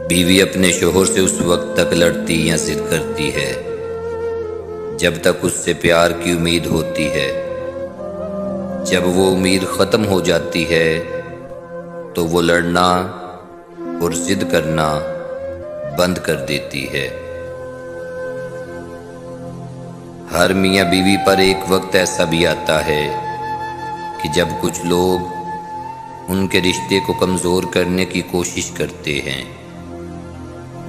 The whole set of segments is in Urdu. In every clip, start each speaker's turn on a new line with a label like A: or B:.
A: بیوی اپنے شوہر سے اس وقت تک لڑتی یا ضد کرتی ہے جب تک اس سے پیار کی امید ہوتی ہے۔ جب وہ امید ختم ہو جاتی ہے تو وہ لڑنا اور ضد کرنا بند کر دیتی ہے۔ ہر میاں بیوی پر ایک وقت ایسا بھی آتا ہے کہ جب کچھ لوگ ان کے رشتے کو کمزور کرنے کی کوشش کرتے ہیں۔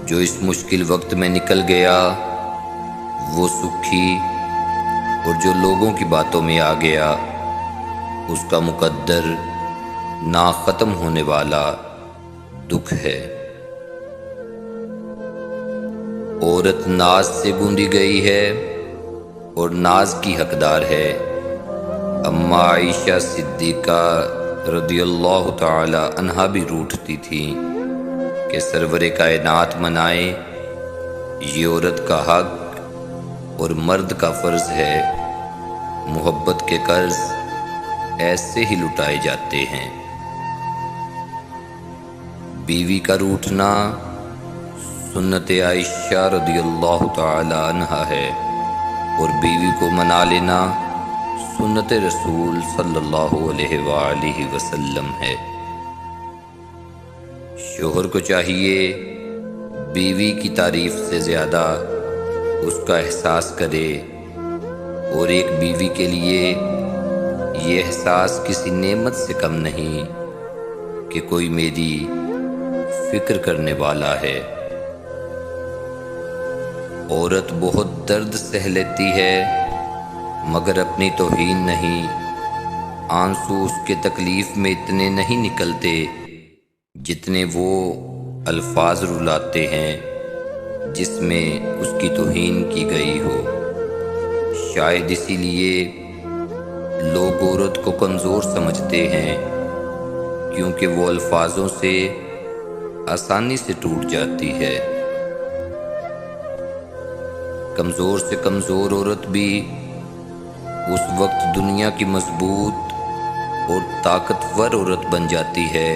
A: جو اس مشکل وقت میں نکل گیا وہ سکھی، اور جو لوگوں کی باتوں میں آ گیا اس کا مقدر نہ ختم ہونے والا دکھ ہے۔ عورت ناز سے گوندی گئی ہے اور ناز کی حقدار ہے۔ اما عائشہ صدیقہ رضی اللہ تعالی عنہا بھی روٹھتی تھی کہ سرور کائنات منائے، یہ عورت کا حق اور مرد کا فرض ہے۔ محبت کے قرض ایسے ہی لٹائے جاتے ہیں۔ بیوی کا روٹھنا سنت عائشہ رضی اللہ تعالی عنہا ہے، اور بیوی کو منا لینا سنت رسول صلی اللہ علیہ وآلہ وسلم ہے۔ شوہر کو چاہیے بیوی کی تعریف سے زیادہ اس کا احساس کرے، اور ایک بیوی کے لیے یہ احساس کسی نعمت سے کم نہیں کہ کوئی میری فکر کرنے والا ہے۔ عورت بہت درد سہ لیتی ہے مگر اپنی توہین نہیں۔ آنسو اس کے تکلیف میں اتنے نہیں نکلتے جتنے وہ الفاظ رلاتے ہیں جس میں اس کی توہین کی گئی ہو۔ شاید اسی لیے لوگ عورت کو کمزور سمجھتے ہیں، کیونکہ وہ الفاظوں سے آسانی سے ٹوٹ جاتی ہے۔ کمزور سے کمزور عورت بھی اس وقت دنیا کی مضبوط اور طاقتور عورت بن جاتی ہے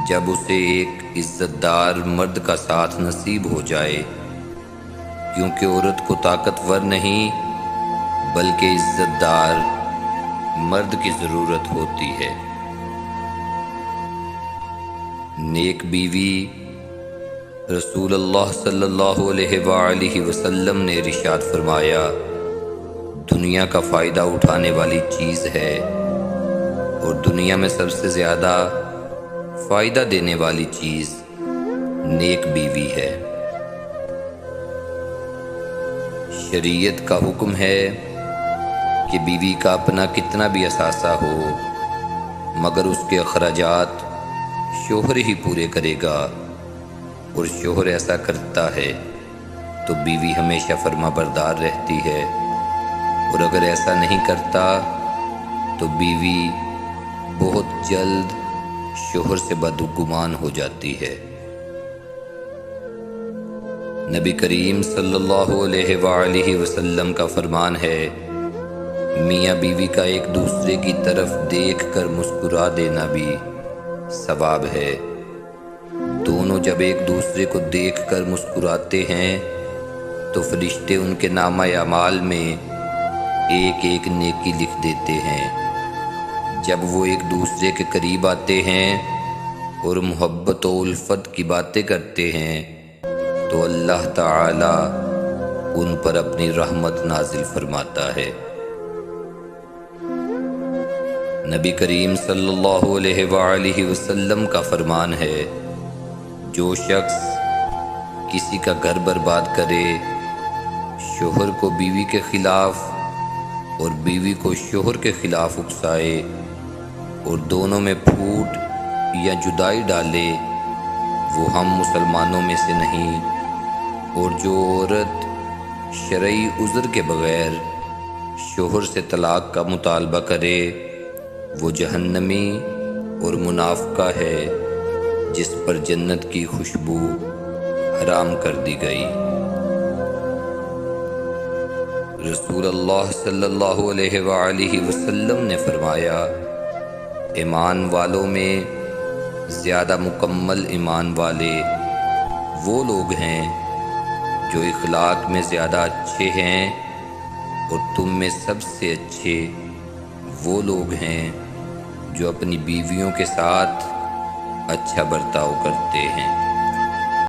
A: جب اسے ایک عزت دار مرد کا ساتھ نصیب ہو جائے، کیونکہ عورت کو طاقتور نہیں بلکہ عزت دار مرد کی ضرورت ہوتی ہے۔ نیک بیوی رسول اللہ صلی اللہ علیہ وآلہ وسلم نے ارشاد فرمایا، دنیا کا فائدہ اٹھانے والی چیز ہے، اور دنیا میں سب سے زیادہ فائدہ دینے والی چیز نیک بیوی ہے۔ شریعت کا حکم ہے کہ بیوی کا اپنا کتنا بھی اثاثہ ہو مگر اس کے اخراجات شوہر ہی پورے کرے گا، اور شوہر ایسا کرتا ہے تو بیوی ہمیشہ فرما بردار رہتی ہے، اور اگر ایسا نہیں کرتا تو بیوی بہت جلد شوہر سے بدگمان ہو جاتی ہے۔ نبی کریم صلی اللہ علیہ وآلہ وسلم کا فرمان ہے، میاں بیوی کا ایک دوسرے کی طرف دیکھ کر مسکرا دینا بھی ثواب ہے۔ دونوں جب ایک دوسرے کو دیکھ کر مسکراتے ہیں تو فرشتے ان کے نامہ اعمال میں ایک ایک نیکی لکھ دیتے ہیں۔ جب وہ ایک دوسرے کے قریب آتے ہیں اور محبت و الفت کی باتیں کرتے ہیں تو اللہ تعالی ان پر اپنی رحمت نازل فرماتا ہے۔ نبی کریم صلی اللہ علیہ وآلہ وسلم کا فرمان ہے، جو شخص کسی کا گھر برباد کرے، شوہر کو بیوی کے خلاف اور بیوی کو شوہر کے خلاف اکسائے اور دونوں میں پھوٹ یا جدائی ڈالے، وہ ہم مسلمانوں میں سے نہیں۔ اور جو عورت شرعی عذر کے بغیر شوہر سے طلاق کا مطالبہ کرے وہ جہنمی اور منافقہ ہے، جس پر جنت کی خوشبو حرام کر دی گئی۔ رسول اللہ صلی اللہ علیہ وآلہ وسلم نے فرمایا، ایمان والوں میں زیادہ مکمل ایمان والے وہ لوگ ہیں جو اخلاق میں زیادہ اچھے ہیں، اور تم میں سب سے اچھے وہ لوگ ہیں جو اپنی بیویوں کے ساتھ اچھا برتاؤ کرتے ہیں۔